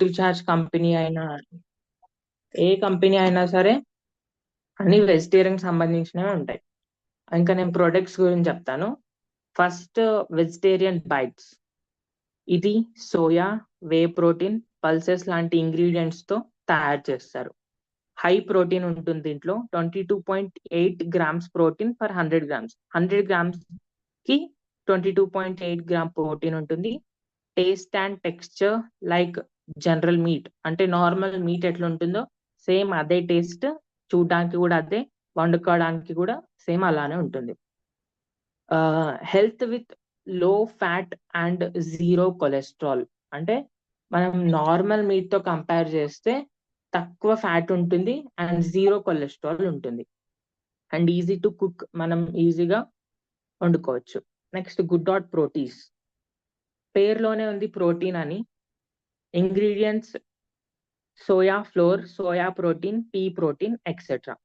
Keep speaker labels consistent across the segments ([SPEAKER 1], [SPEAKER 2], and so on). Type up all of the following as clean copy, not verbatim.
[SPEAKER 1] Negative charge company అయినా ఏ company అయినా సరే అన్ని వెజిటేరియన్ సంబంధించినవి ఉంటాయి. ఇంకా నేను ప్రొడక్ట్స్ గురించి చెప్తాను. First vegetarian bites. ఇది సోయా, వే ప్రోటీన్, పల్సెస్ లాంటి ఇంగ్రీడియంట్స్ తో తయారు చేస్తారు. హై ప్రోటీన్ ఉంటుంది దీంట్లో. 22.8 grams protein per 100 grams. 100 grams కి 22.8 గ్రామ్ ప్రోటీన్ ఉంటుంది. Taste and texture like general meat, అంటే నార్మల్ మీట్ ఎట్లా ఉంటుందో సేమ్ అదే టేస్ట్, చూడడానికి కూడా అదే, వండుకోవడానికి కూడా సేమ్ అలానే ఉంటుంది. హెల్త్ విత్ లో ఫ్యాట్ అండ్ జీరో కొలెస్ట్రాల్, అంటే మనం నార్మల్ మీట్ తో కంపేర్ చేస్తే తక్కువ ఫ్యాట్ ఉంటుంది అండ్ జీరో కొలెస్ట్రాల్ ఉంటుంది. అండ్ ఈజీ టు కుక్, మనం ఈజీగా వండుకోవచ్చు. Next good dot proteins. పేరులోనే ఉంది ప్రోటీన్ అని. Ingredients soya flour, soya protein, pea protein etcetera.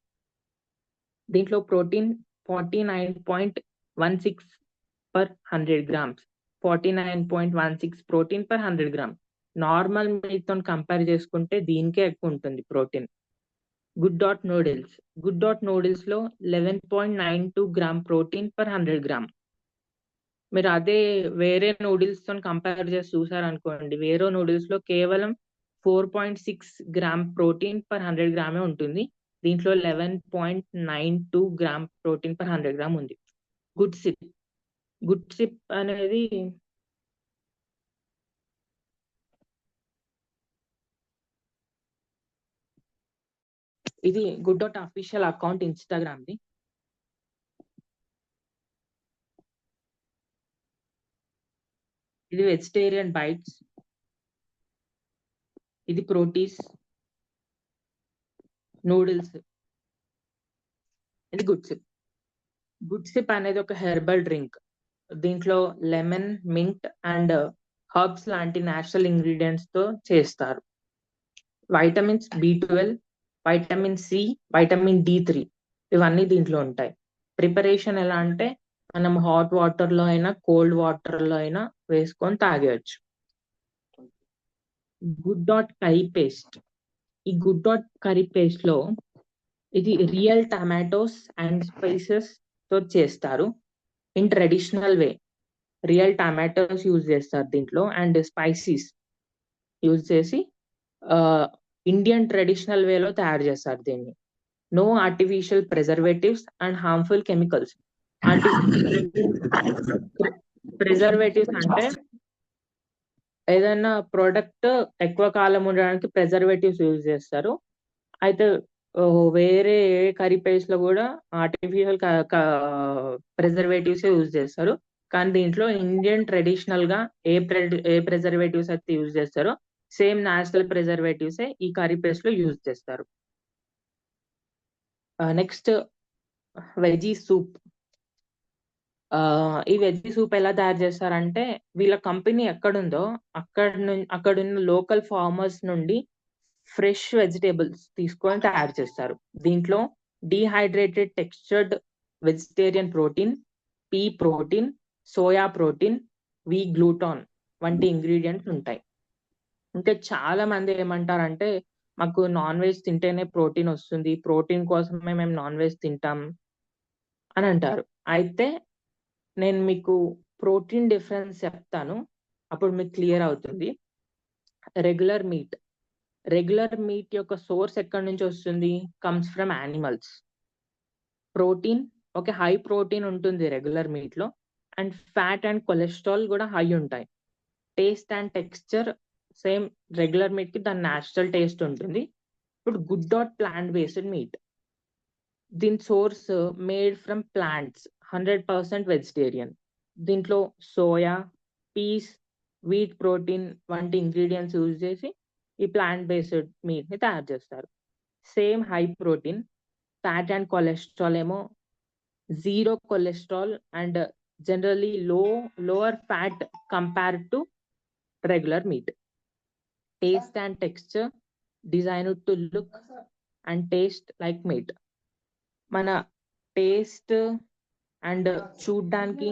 [SPEAKER 1] దీంట్లో protein 49.16 per 100 grams. 49.16 protein per 100 gram. Normal meat తో కంపేర్ చేసుకుంటే దీనికే ఎక్కువ ఉంటుంది protein. Good dot noodles. Good dot noodles లో 11.92 గ్రామ్ ప్రోటీన్ పర్ 100 గ్రామ్. మీరు అదే వేరే నూడిల్స్ తో కంపేర్ చేసి చూసారనుకోండి, వేరే నూడిల్స్ లో కేవలం 4.6 గ్రామ్ ప్రోటీన్ పర్ 100 గ్రామే ఉంటుంది. దీంట్లో 11.92 గ్రామ్ ప్రోటీన్ పర్ 100 గ్రామ్ ఉంది. Good SIP. గుడ్ సిప్ అనేది ఇది good dot official account Instagram the. ఇది వెజిటేరియన్ బైట్స్. ఇది ప్రోటీన్స్, నూడిల్స్. ఇది గుడ్ సిప్. గుడ్ సిప్ అనేది ఒక హెర్బల్ డ్రింక్. దీంట్లో లెమన్, మింట్ అండ్ హర్బ్స్ లాంటి నేచురల్ ఇంగ్రీడియంట్స్ తో చేస్తారు. Vitamins B12, vitamin C, vitamin D3 ఇవన్నీ దీంట్లో ఉంటాయి. ప్రిపరేషన్ ఎలా అంటే మనం హాట్ వాటర్ లో అయినా కోల్డ్ వాటర్ లో అయినా వేసుకొని తాగేయచ్చు. Good dot curry paste. ఈ గుడ్ డాట్ కర్రీ పేస్ట్ లో ఇది రియల్ టమాటోస్ అండ్ స్పైసెస్ తో చేస్తారు in traditional way. Real tomatoes use చేస్తారు దీంట్లో అండ్ స్పైసీస్ యూజ్ చేసి ఇండియన్ ట్రెడిషనల్ వేలో తయారు చేస్తారు దీన్ని. No artificial preservatives and harmful chemicals. Preservatives అంటే ఏదైనా ప్రోడక్ట్ ఎక్కువ కాలం ఉండడానికి ప్రిజర్వేటివ్స్ యూజ్ చేస్తారు. అయితే వేరే కర్రీ పేస్ట్ లో కూడా ఆర్టిఫిషియల్ ప్రిజర్వేటివ్స్ యూజ్ చేస్తారు. కానీ దీంట్లో ఇండియన్ ట్రెడిషనల్ గా ఏ ప్రిజర్వేటివ్స్ అయితే యూజ్ చేస్తారో సేమ్ నేచురల్ ప్రిజర్వేటివ్స్ ఈ కర్రీ పేస్ట్ లో యూజ్ చేస్తారు. Next veggie soup. ఈ వెజీ సూప్ ఎలా తయారు చేస్తారంటే వీళ్ళ కంపెనీ ఎక్కడుందో అక్కడున్న లోకల్ ఫార్మర్స్ నుండి ఫ్రెష్ వెజిటేబుల్స్ తీసుకొని తయారు చేస్తారు. దీంట్లో dehydrated textured vegetarian protein, pea protein, soya protein, wheat gluten వంటి ఇంగ్రీడియంట్స్ ఉంటాయి. అంటే చాలా మంది ఏమంటారంటే మాకు నాన్ వెజ్ తింటేనే ప్రోటీన్ వస్తుంది, ప్రోటీన్ కోసమే మేము నాన్ వెజ్ తింటాం అని అంటారు. అయితే నేను మీకు ప్రోటీన్ డిఫరెన్స్ చెప్తాను, అప్పుడు మీకు క్లియర్ అవుతుంది. రెగ్యులర్ మీట్ యొక్క సోర్స్ ఎక్కడి నుంచి వస్తుంది? Comes from animals. ప్రోటీన్ ఒక హై ప్రోటీన్ ఉంటుంది రెగ్యులర్ మీట్ లో, అండ్ ఫ్యాట్ అండ్ కొలెస్ట్రాల్ కూడా హై ఉంటాయి. Taste and texture same regular meat కి దాని న్యాచురల్ టేస్ట్ ఉంటుంది. ఇప్పుడు good dot plant based meat. దీని source made from plants, 100% vegetarian. దీంట్లో సోయా, పీస్, వీట్ ప్రోటీన్ వంటి ఇంగ్రీడియంట్స్ యూజ్ చేసి ఈ ప్లాంట్ బేస్డ్ మీట్ ని తయారు చేస్తారు. Same high protein, fat and cholesterol ఏమో zero cholesterol and generally lower fat compared to regular meet. Taste and texture designed to look and taste like meat. మన taste and చూడ్డానికి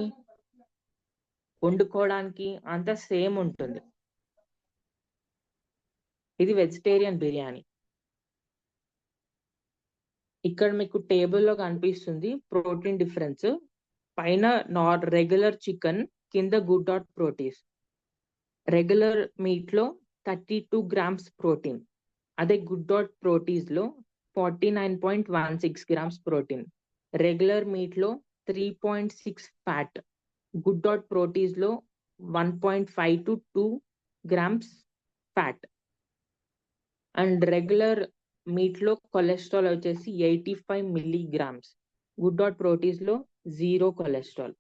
[SPEAKER 1] వండుకోవడానికి అంతా same ఉంటుంది. ఇది వెజిటేరియన్ బిర్యానీ. ఇక్కడ మీకు టేబుల్‌లో కనిపిస్తుంది ప్రోటీన్ డిఫరెన్స్. పైన రెగ్యులర్ చికెన్, కింద గుడ్ డాట్ ప్రోటీన్స్. రెగ్యులర్ మీట్‌లో 32 గ్రామ్స్ ప్రోటీన్. అదే గుడ్ డాట్ ప్రోటీన్స్‌లో 49.16 గ్రామ్స్ ప్రోటీన్. రెగ్యులర్ మీట్‌లో 3.6 ఫ్యాట్. గుడ్ డాట్ ప్రోటీన్స్‌లో 1.5-2 గ్రామ్స్ ఫ్యాట్. అండ్ రెగ్యులర్ మీట్‌లో కొలెస్ట్రాల్ వచ్చేసి 85 మిల్లీగ్రామ్స్. గుడ్ డాట్ ప్రోటీన్స్‌లో 0 cholesterol.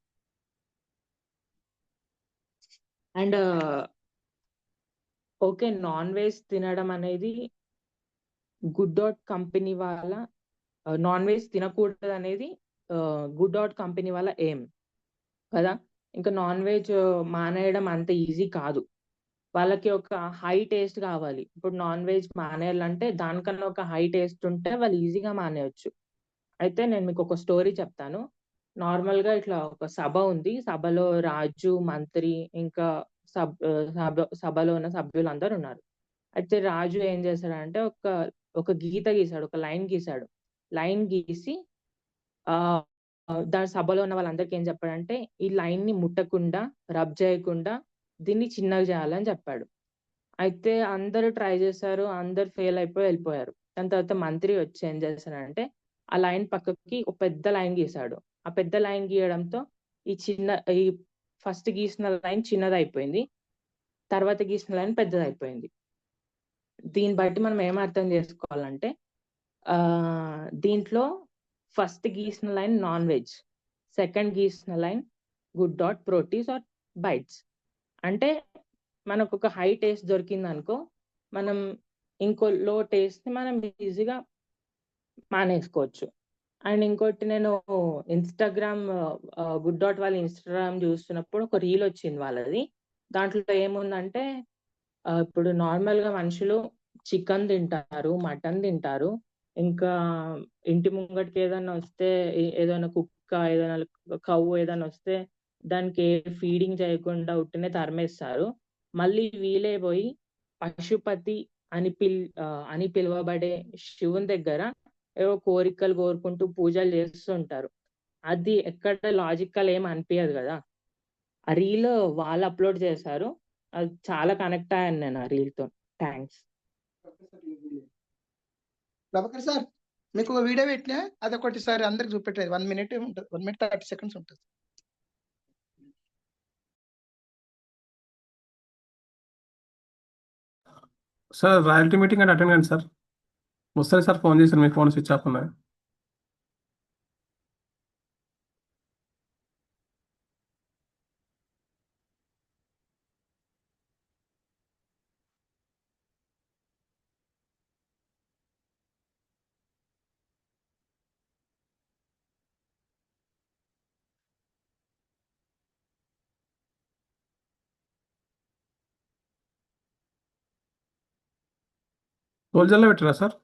[SPEAKER 1] And okay, non veg తినడం అనేది గుడ్ డాట్ కంపెనీ వాళ్ళ నాన్ వెజ్ తినకూడదు అనేది గుడ్ డాట్ కంపెనీ వాళ్ళ ఎయిమ్ కదా. ఇంకా నాన్ వెజ్ మానేయడం అంత ఈజీ కాదు. వాళ్ళకి ఒక హై టేస్ట్ కావాలి. ఇప్పుడు నాన్ వెజ్ మానేయాలంటే దానికన్నా ఒక హై టేస్ట్ ఉంటే వాళ్ళు ఈజీగా మానేయొచ్చు. అయితే నేను మీకు ఒక స్టోరీ చెప్తాను. నార్మల్‌గా ఇట్లా ఒక సభ ఉంది. సభలో రాజు, మంత్రి ఇంకా సభలో ఉన్న సభ్యులందరూ ఉన్నారు. అయితే రాజు ఏం చేశాడంటే ఒక గీత గీసాడు. ఒక లైన్ గీసాడు. లైన్ గీసి దాని సభలో ఉన్న వాళ్ళందరికీ ఏం చెప్పాడంటే, ఈ లైన్‌ని ముట్టకుండా, రబ్ చేయకుండా దీన్ని చిన్నగా చేయాలని చెప్పాడు. అయితే అందరూ ట్రై చేశారు. అందరూ ఫెయిల్ అయిపోయి వెళ్ళిపోయారు. దాని తర్వాత మంత్రి వచ్చి ఏం చేశాడంటే, ఆ లైన్ పక్కకి ఒక పెద్ద లైన్ గీసాడు. ఆ పెద్ద లైన్ గీయడంతో ఈ ఫస్ట్ గీసిన లైన్ చిన్నదయిపోయింది. తర్వాత గీసిన లైన్ పెద్దదయిపోయింది. దీన్ని బట్టి మనం ఏం అర్థం చేసుకోవాలంటే, దీంట్లో ఫస్ట్ గీసిన లైన్ నాన్ వెజ్, సెకండ్ గీసిన line good dot proteins or bites. అంటే మనకు ఒక హై టేస్ట్ దొరికిందనుకో, మనం ఇంకో లో టేస్ట్‌ని మనం ఈజీగా మానేసుకోవచ్చు. అండ్ ఇంకోటి నేను గుడ్ డాట్ వాళ్ళ ఇన్‌స్టాగ్రామ్ చూస్తున్నప్పుడు ఒక రీల్ వచ్చింది వాళ్ళది. దాంట్లో ఏముందంటే ఇప్పుడు నార్మల్‌గా మనుషులు చికెన్ తింటారు, మటన్ తింటారు. ఇంకా ఇంటి ముంగటికి ఏదన్నా వస్తే ఏదైనా కుక్క, ఏదైనా కౌ ఏదైనా వస్తే దానికి ఏ ఫీడింగ్ చేయకుండా ఉట్టినే తరిమేస్తారు. మళ్ళీ వీళ్ళే పోయి పశుపతి అని పిలువబడే శివుని దగ్గర ఏవో కోరికలు కోరుకుంటూ పూజలు చేస్తూ ఉంటారు. అది ఎక్కడ లాజికల్ ఏమి అనిపియదు గదా. ఆ రీల్ వాళ్ళు అప్‌లోడ్ చేశారు. అది చాలా కనెక్ట్ అయ్యాను నేను ఆ రీల్‌తో. థాంక్స్.
[SPEAKER 2] ప్రభాకర్ సార్, మీకు ఒక వీడియో పెట్టినా అదొకటి సారి అందరికి చూపెట్టేది. 1 మినిట్ ఉంటుంది. 1 మినిట్ 30 సెకండ్స్ ఉంటుంది.
[SPEAKER 3] సార్ రాయల్టీ మీటింగ్ అని అటెండ్ కండి సార్. వస్తుంది సార్, ఫోన్ చేశారు, మీ ఫోన్ స్విచ్ ఆఫ్ ఉన్నాయి. సోల్జర్లో పెట్టరా సార్?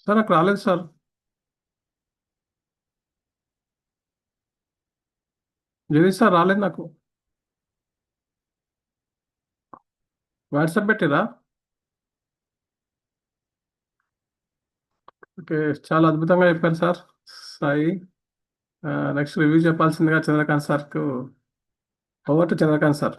[SPEAKER 3] సార్ నాకు రాలేదు సార్. జగదీష్ సార్ రాలేదు నాకు. వాట్సాప్ పెట్టిరా? ఓకే, చాలా అద్భుతంగా చెప్పారు సార్ సాయి. నెక్స్ట్ రివ్యూ చెప్పాల్సిందిగా చంద్రకాంత్ సార్కు. Over to Chandrakant sir.